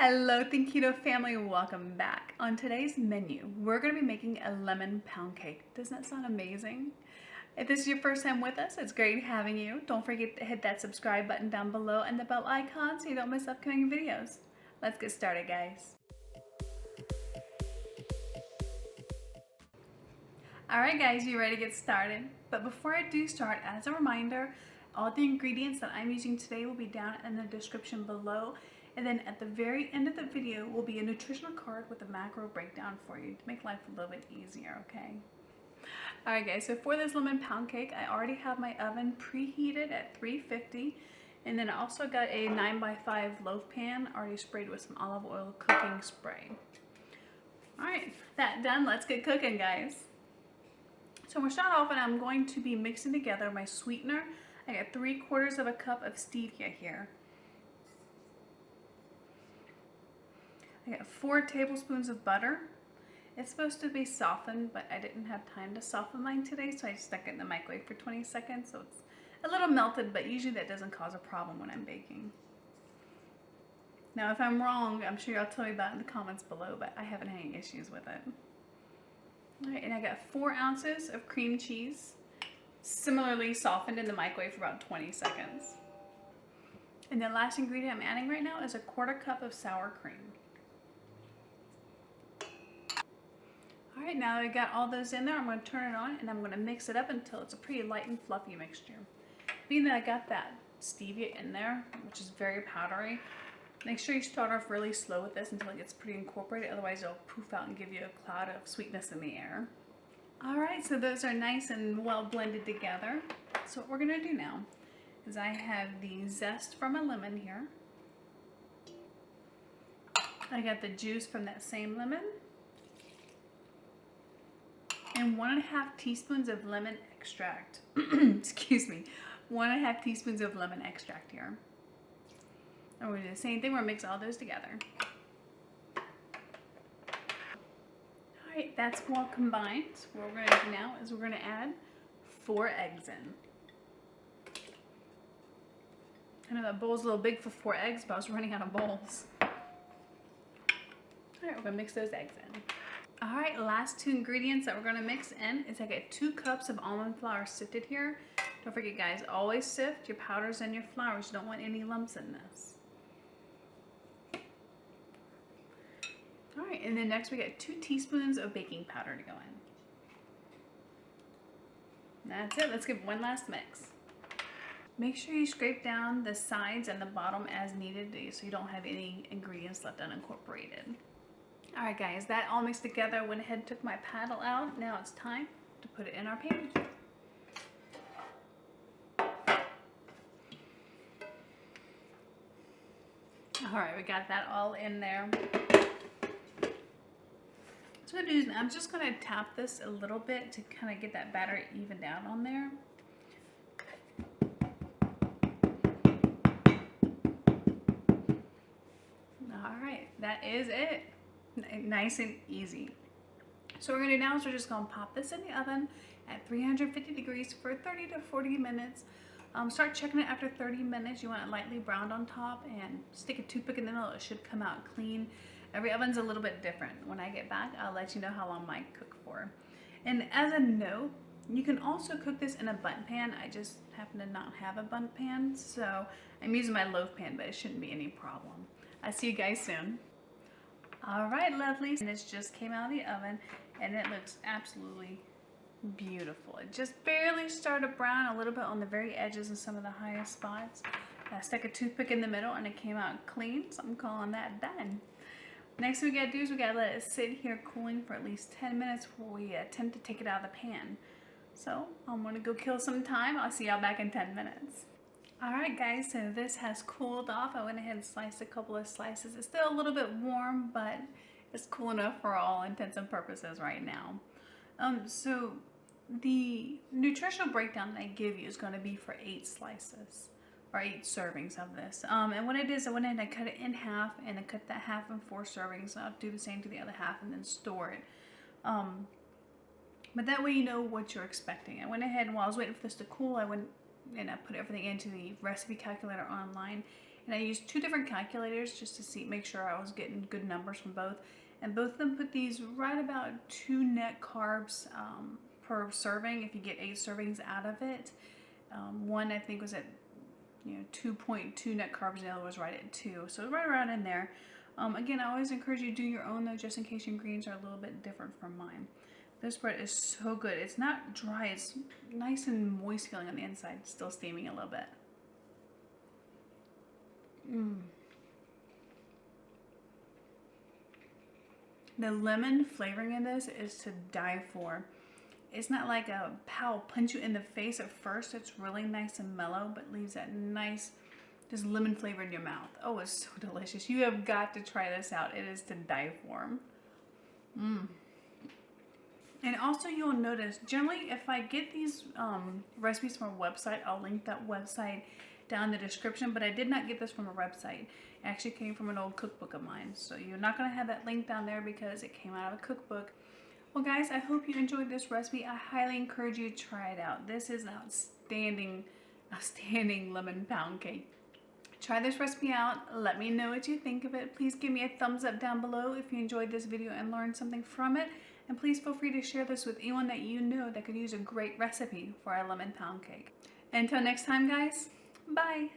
Hello, Think Keto family, welcome back. On today's menu, we're going to be making a lemon pound cake. Doesn't that sound amazing? If this is your first time with us, it's great having you. Don't forget to hit that subscribe button down below and the bell icon so you don't miss upcoming videos. Let's get started, guys. Alright guys, you ready to get started? But before I do start, as a reminder, all the ingredients that I'm using today will be down in the description below. And then at the very end of the video will be a nutritional card with a macro breakdown for you to make life a little bit easier, okay? Alright guys, so for this lemon pound cake, I already have my oven preheated at 350. And then I also got a 9x5 loaf pan already sprayed with some olive oil cooking spray. Alright, that done, let's get cooking, guys. So we'll start off and I'm going to be mixing together my sweetener. I got 3/4 of a cup of stevia here. I got 4 tablespoons of butter. It's supposed to be softened, but I didn't have time to soften mine today, so I just stuck it in the microwave for 20 seconds. So it's a little melted, but usually that doesn't cause a problem when I'm baking. Now, if I'm wrong, I'm sure y'all tell me about it in the comments below, but I haven't had any issues with it. All right, and I got 4 ounces of cream cheese, similarly softened in the microwave for about 20 seconds. And the last ingredient I'm adding right now is a 1/4 cup of sour cream. All right, now that I got all those in there, I'm going to turn it on and I'm going to mix it up until it's a pretty light and fluffy mixture. Being that I got that stevia in there, which is very powdery, make sure you start off really slow with this until it gets pretty incorporated, otherwise it'll poof out and give you a cloud of sweetness in the air. All right, so those are nice and well blended together. So what we're going to do now is I have the zest from a lemon here. I got the juice from that same lemon. And 1.5 teaspoons of lemon extract. Excuse me. 1.5 teaspoons of lemon extract here. And we're going to do the same thing. We're going to mix all those together. Alright, that's well combined. So what we're going to do now is we're going to add 4 eggs in. I know that bowl's a little big for 4 eggs, but I was running out of bowls. Alright, we're going to mix those eggs in. Alright, last 2 ingredients that we're going to mix in is I got 2 cups of almond flour sifted here. Don't forget guys, always sift your powders and your flours. You don't want any lumps in this. Alright, and then next we got 2 teaspoons of baking powder to go in. That's it. Let's give one last mix. Make sure you scrape down the sides and the bottom as needed so you don't have any ingredients left unincorporated. Alright guys, that all mixed together. I went ahead and took my paddle out. Now it's time to put it in our pan. Alright, we got that all in there. So what I'm going to do is I'm just going to tap this a little bit to kind of get that batter evened out on there. Alright, that is it. Nice and easy. So what we're going to do now is we're just going to pop this in the oven at 350 degrees for 30 to 40 minutes. Start checking it after 30 minutes. You want it lightly browned on top and stick a toothpick in the middle. It should come out clean. Every oven's a little bit different. When I get back, I'll let you know how long mine cook for. And as a note, you can also cook this in a bundt pan. I just happen to not have a bundt pan, so I'm using my loaf pan, but it shouldn't be any problem. I'll see you guys soon. Alright, lovely. And it just came out of the oven and it looks absolutely beautiful. It just barely started to brown a little bit on the very edges and some of the highest spots. I stuck a toothpick in the middle and it came out clean, so I'm calling that done. Next thing we gotta do is we gotta let it sit here cooling for at least 10 minutes before we attempt to take it out of the pan. So I'm gonna go kill some time. I'll see y'all back in 10 minutes. Alright guys, so this has cooled off. I went ahead and sliced a couple of slices. It's still a little bit warm, but it's cool enough for all intents and purposes right now. So the nutritional breakdown that I give you is going to be for 8 slices or 8 servings of this. And what I did is I went ahead and I cut it in half and I cut that half in 4 servings. I'll do the same to the other half and then store it. But that way you know what you're expecting. I went ahead and while I was waiting for this to cool, I went and I put everything into the recipe calculator online And I used 2 different calculators just to make sure I was getting good numbers from both. And both of them put these right about 2 net carbs per serving if you get 8 servings out of it. One I think was at 2.2 net carbs, and the other was right at 2. So right around in there. Again, I always encourage you to do your own though, just in case your ingredients are a little bit different from mine. This bread is so good. It's not dry. It's nice and moist feeling on the inside. Still steaming a little bit. The lemon flavoring in this is to die for. It's not like a pow punch you in the face at first. It's really nice and mellow, but leaves that nice just lemon flavor in your mouth. Oh, it's so delicious. You have got to try this out. It is to die for. And also you'll notice, generally if I get these recipes from a website, I'll link that website down in the description, but I did not get this from a website. It actually came from an old cookbook of mine. So you're not gonna have that link down there because it came out of a cookbook. Well guys, I hope you enjoyed this recipe. I highly encourage you to try it out. This is an outstanding lemon pound cake. Try this recipe out. Let me know what you think of it. Please give me a thumbs up down below if you enjoyed this video and learned something from it. And please feel free to share this with anyone that you know that could use a great recipe for a lemon pound cake. Until next time, guys, bye.